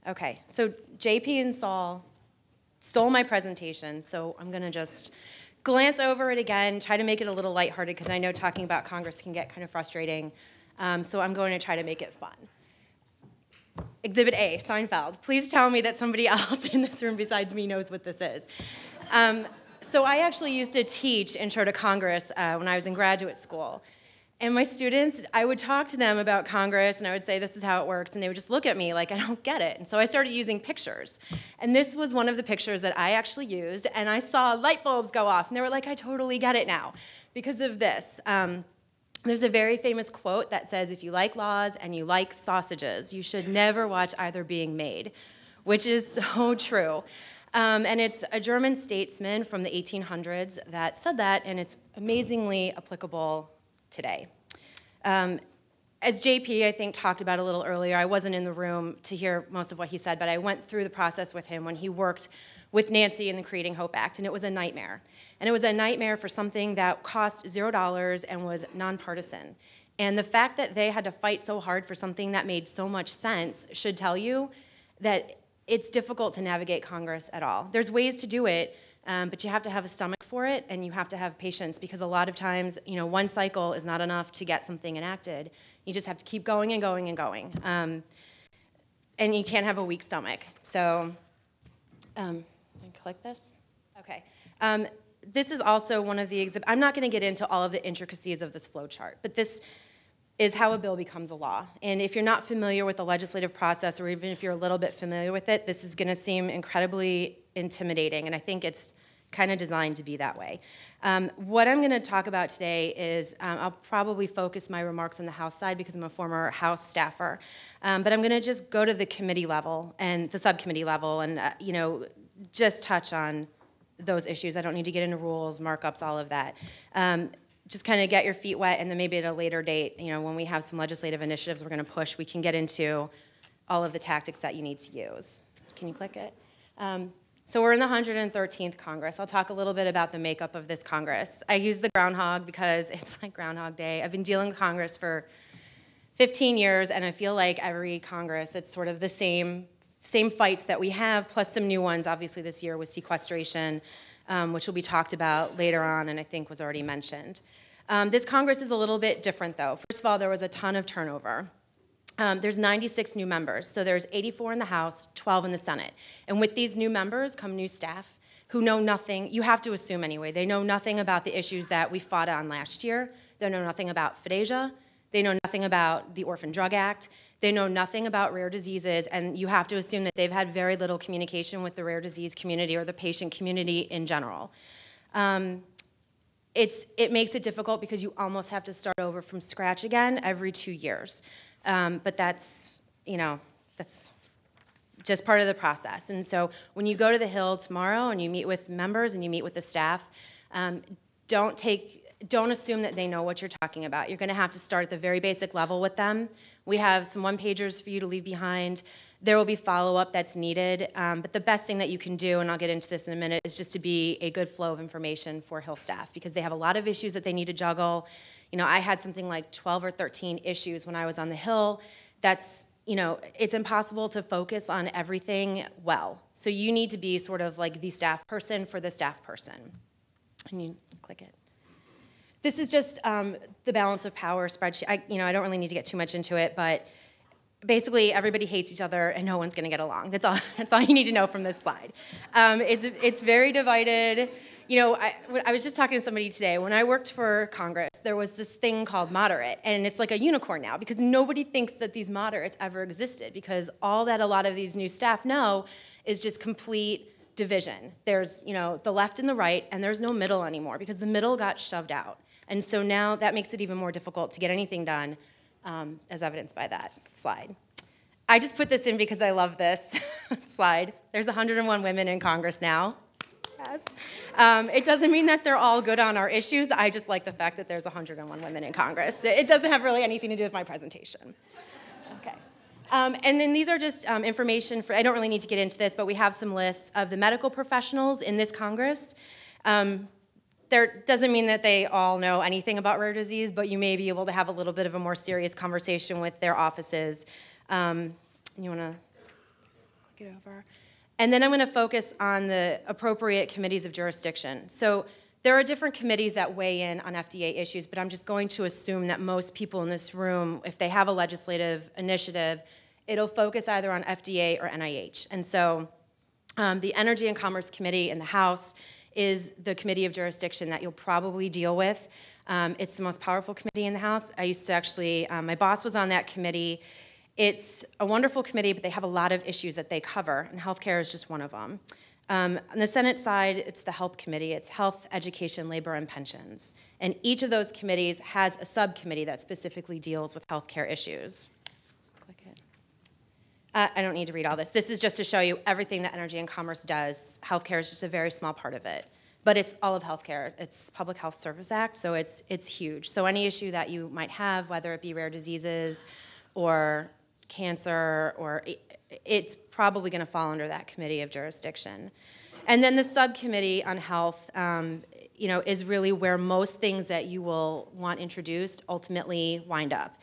Okay, so JP and Saul stole my presentation, so I'm going to just glance over it again, try to make it a little lighthearted, because I know talking about Congress can get kind of frustrating, so I'm going to try to make it fun. Exhibit A, Seinfeld. Please tell me that somebody else in this room besides me knows what this is. So I actually used to teach Intro to Congress when I was in graduate school. And my students, I would talk to them about Congress, and I would say, this is how it works, and they would just look at me like, I don't get it. And so I started using pictures. And this was one of the pictures that I actually used, and I saw light bulbs go off, and they were like, I totally get it now because of this. There's a very famous quote that says, if you like laws and you like sausages, you should never watch either being made, which is so true. And it's a German statesman from the 1800s that said that, and it's amazingly applicable today. As JP, I think, talked about a little earlier, I wasn't in the room to hear most of what he said, but I went through the process with him when he worked with Nancy in the Creating Hope Act, and it was a nightmare. And it was a nightmare for something that cost $0 and was nonpartisan. And the fact that they had to fight so hard for something that made so much sense should tell you that it's difficult to navigate Congress at all. There's ways to do it, but you have to have a stomach for it, and you have to have patience, because a lot of times, one cycle is not enough to get something enacted. You just have to keep going and going and going. And you can't have a weak stomach. So, can I click this? Okay. This is also one of the exhibits. I'm not going to get into all of the intricacies of this flow chart, but this is how a bill becomes a law. And if you're not familiar with the legislative process, or even if you're a little bit familiar with it, this is going to seem incredibly intimidating, and I think it's kind of designed to be that way. What I'm going to talk about today is, I'll probably focus my remarks on the House side because I'm a former House staffer, but I'm going to just go to the committee level and the subcommittee level and just touch on those issues. I don't need to get into rules, markups, all of that. Just kind of get your feet wet, and then maybe at a later date, when we have some legislative initiatives we're going to push, we can get into all of the tactics that you need to use. Can you click it? So we're in the 113th Congress. I'll talk a little bit about the makeup of this Congress. I use the groundhog because it's like Groundhog Day. I've been dealing with Congress for 15 years, and I feel like every Congress, it's sort of the same fights that we have, plus some new ones, obviously this year with sequestration, which will be talked about later on and I think was already mentioned. This Congress is a little bit different, though. First of all, there was a ton of turnover. There's 96 new members, so there's 84 in the House, 12 in the Senate. And with these new members come new staff who know nothing, you have to assume anyway, they know nothing about the issues that we fought on last year. They know nothing about FDASIA. They know nothing about the Orphan Drug Act. They know nothing about rare diseases, and you have to assume that they've had very little communication with the rare disease community or the patient community in general. It makes it difficult because you almost have to start over from scratch again every 2 years. But that's just part of the process. And so when you go to the Hill tomorrow and you meet with members and you meet with the staff, don't assume that they know what you're talking about. You're going to have to start at the very basic level with them. We have some one-pagers for you to leave behind. There will be follow-up that's needed, but the best thing that you can do, and I'll get into this in a minute, is just to be a good flow of information for Hill staff, because they have a lot of issues that they need to juggle. I had something like 12 or 13 issues when I was on the Hill. That's, it's impossible to focus on everything well. So you need to be sort of like the staff person for the staff person. And you click it. This is just the balance of power spreadsheet. I don't really need to get too much into it, but basically everybody hates each other and no one's going to get along. That's all you need to know from this slide. It's very divided. I was just talking to somebody today. When I worked for Congress, there was this thing called moderate, and it's like a unicorn now because nobody thinks that these moderates ever existed, because all that a lot of these new staff know is just complete division. There's the left and the right, and there's no middle anymore because the middle got shoved out. And so now that makes it even more difficult to get anything done, as evidenced by that slide. I just put this in because I love this slide. There's 101 women in Congress now. Yes. It doesn't mean that they're all good on our issues. I just like the fact that there's 101 women in Congress. It doesn't have really anything to do with my presentation. Okay. And then these are just information for, I don't really need to get into this, but we have some lists of the medical professionals in this Congress. There doesn't mean that they all know anything about rare disease, but you may be able to have a little bit of a more serious conversation with their offices. You want to Click it over. And then I'm going to focus on the appropriate committees of jurisdiction. So there are different committees that weigh in on FDA issues, but I'm just going to assume that most people in this room, if they have a legislative initiative, it'll focus either on FDA or NIH. And so the Energy and Commerce Committee in the House is the committee of jurisdiction that you'll probably deal with. It's the most powerful committee in the House. I used to actually, my boss was on that committee. It's a wonderful committee, but they have a lot of issues that they cover, and healthcare is just one of them. On the Senate side, it's the HELP committee. It's Health, Education, Labor, and Pensions. And each of those committees has a subcommittee that specifically deals with healthcare issues. Click it. I don't need to read all this. This is just to show you everything that Energy and Commerce does. Healthcare is just a very small part of it. But it's all of healthcare. It's the Public Health Service Act, so it's huge. So any issue that you might have, whether it be rare diseases or cancer, or it's probably going to fall under that committee of jurisdiction. And then the subcommittee on health, is really where most things that you will want introduced ultimately wind up.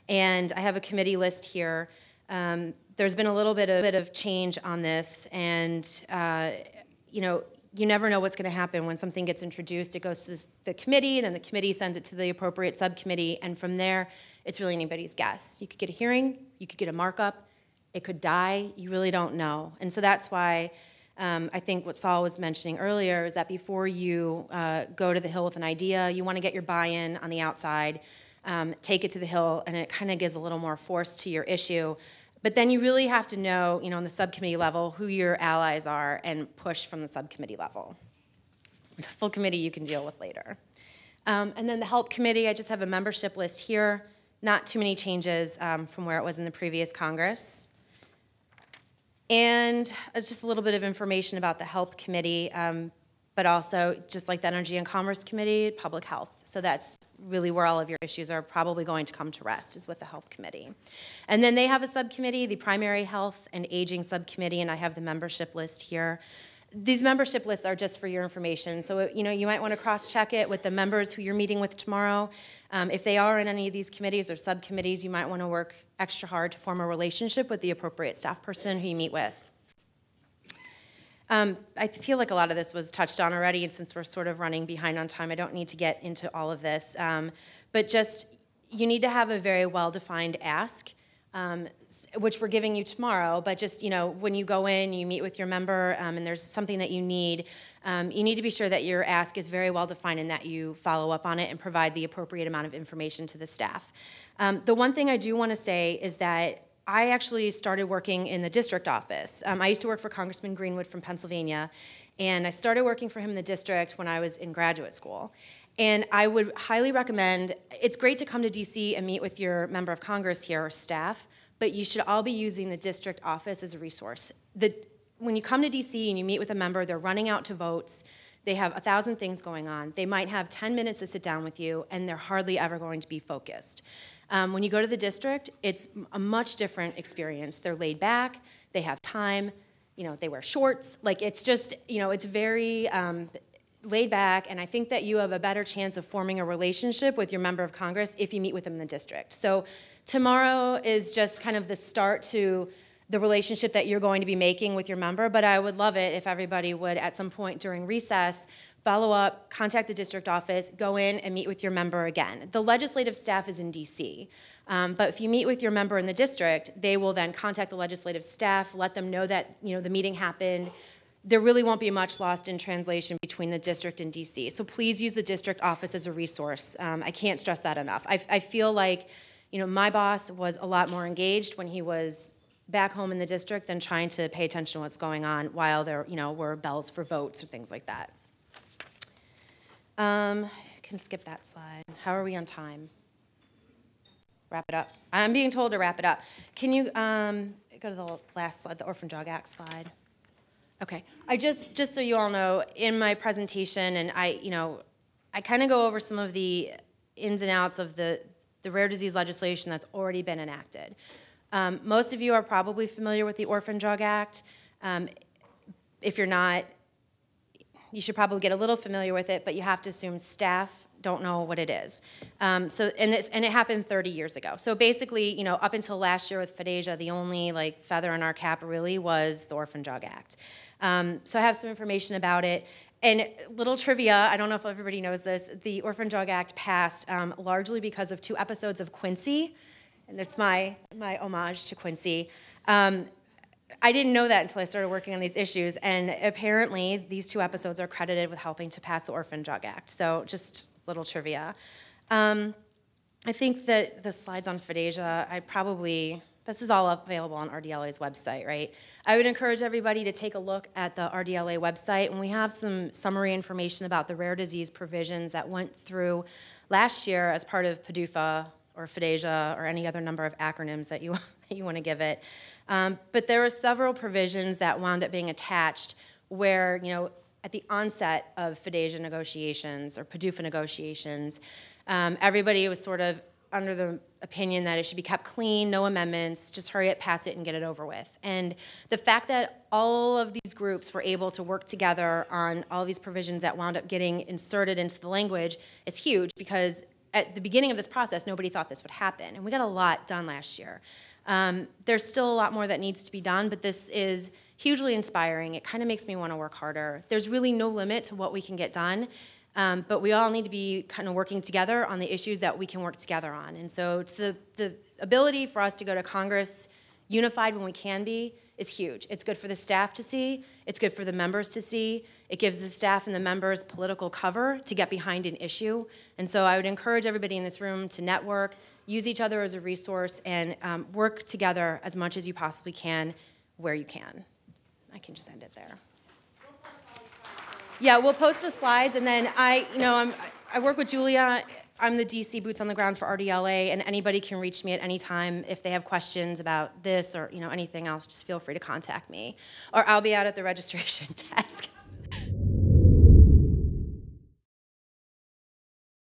And I have a committee list here. There's been a little bit of change on this, and you never know what's going to happen when something gets introduced. It goes to the committee, and then the committee sends it to the appropriate subcommittee, and from there, it's really anybody's guess. You could get a hearing, you could get a markup, it could die, you really don't know. And so that's why I think what Saul was mentioning earlier is that before you go to the Hill with an idea, you want to get your buy-in on the outside, take it to the Hill, and it kind of gives a little more force to your issue. But then you really have to know, on the subcommittee level, who your allies are and push from the subcommittee level. The full committee you can deal with later. And then the HELP committee, I just have a membership list here. Not too many changes from where it was in the previous Congress. And just a little bit of information about the HELP committee, but also, just like the Energy and Commerce Committee, public health. So that's really where all of your issues are probably going to come to rest, is with the HELP committee. And then they have a subcommittee, the Primary Health and Aging Subcommittee, and I have the membership list here. These membership lists are just for your information, so you might want to cross-check it with the members who you're meeting with tomorrow. If they are in any of these committees or subcommittees, you might want to work extra hard to form a relationship with the appropriate staff person who you meet with. I feel like a lot of this was touched on already, and since we're sort of running behind on time, I don't need to get into all of this. But just, you need to have a very well-defined ask, which we're giving you tomorrow, but just, when you go in, you meet with your member, and there's something that you need to be sure that your ask is very well-defined and that you follow up on it and provide the appropriate amount of information to the staff. The one thing I do want to say is that I actually started working in the district office. I used to work for Congressman Greenwood from Pennsylvania, and I started working for him in the district when I was in graduate school. And I would highly recommend, it's great to come to DC and meet with your member of Congress here or staff, but you should all be using the district office as a resource. When you come to DC and you meet with a member, they're running out to votes, they have 1,000 things going on, they might have 10 minutes to sit down with you, and they're hardly ever going to be focused. When you go to the district, it's a much different experience. They're laid back, they have time, they wear shorts. Like, it's just, it's very laid back, and I think that you have a better chance of forming a relationship with your member of Congress if you meet with them in the district. So tomorrow is just kind of the start to the relationship that you're going to be making with your member, but I would love it if everybody would, at some point during recess, follow up, contact the district office, go in and meet with your member again. The legislative staff is in DC, but if you meet with your member in the district, they will then contact the legislative staff, let them know that the meeting happened. There really won't be much lost in translation between the district and DC. So please use the district office as a resource. I can't stress that enough. I feel like my boss was a lot more engaged when he was back home in the district than trying to pay attention to what's going on while there were bells for votes or things like that. I can skip that slide. How are we on time? Wrap it up. I'm being told to wrap it up. Can you go to the last slide, the Orphan Drug Act slide? Okay. I just so you all know, in my presentation, and I kind of go over some of the ins and outs of the rare disease legislation that's already been enacted. Most of you are probably familiar with the Orphan Drug Act. If you're not, you should probably get a little familiar with it, but you have to assume staff don't know what it is. And it happened 30 years ago. So basically, you know, up until last year with FDASIA, the only like feather in our cap really was the Orphan Drug Act. So I have some information about it. And little trivia, I don't know if everybody knows this, the Orphan Drug Act passed largely because of 2 episodes of Quincy, and it's my homage to Quincy. I didn't know that until I started working on these issues, and apparently these 2 episodes are credited with helping to pass the Orphan Drug Act, so just little trivia. I think that the slides on FDASIA, this is all available on RDLA's website, right? I would encourage everybody to take a look at the RDLA website, and we have some summary information about the rare disease provisions that went through last year as part of PDUFA or FDASIA or any other number of acronyms that you want to give it. But there were several provisions that wound up being attached where, you know, at the onset of FDASIA negotiations or PDUFA negotiations, everybody was sort of under the opinion that it should be kept clean, no amendments, just hurry it, pass it, and get it over with. And the fact that all of these groups were able to work together on all of these provisions that wound up getting inserted into the language is huge, because at the beginning of this process, nobody thought this would happen, and we got a lot done last year. There's still a lot more that needs to be done, but this is hugely inspiring. It kind of makes me want to work harder. There's really no limit to what we can get done, but we all need to be kind of working together on the issues that we can work together on. And so it's the ability for us to go to Congress unified when we can be is huge. It's good for the staff to see. It's good for the members to see. It gives the staff and the members political cover to get behind an issue. And so I would encourage everybody in this room to network, use each other as a resource, and work together as much as you possibly can where you can. I can just end it there. Yeah, we'll post the slides, and then I work with Julia. I'm the DC boots on the ground for RDLA, and anybody can reach me at any time if they have questions about this or anything else. Just feel free to contact me, or I'll be out at the registration desk.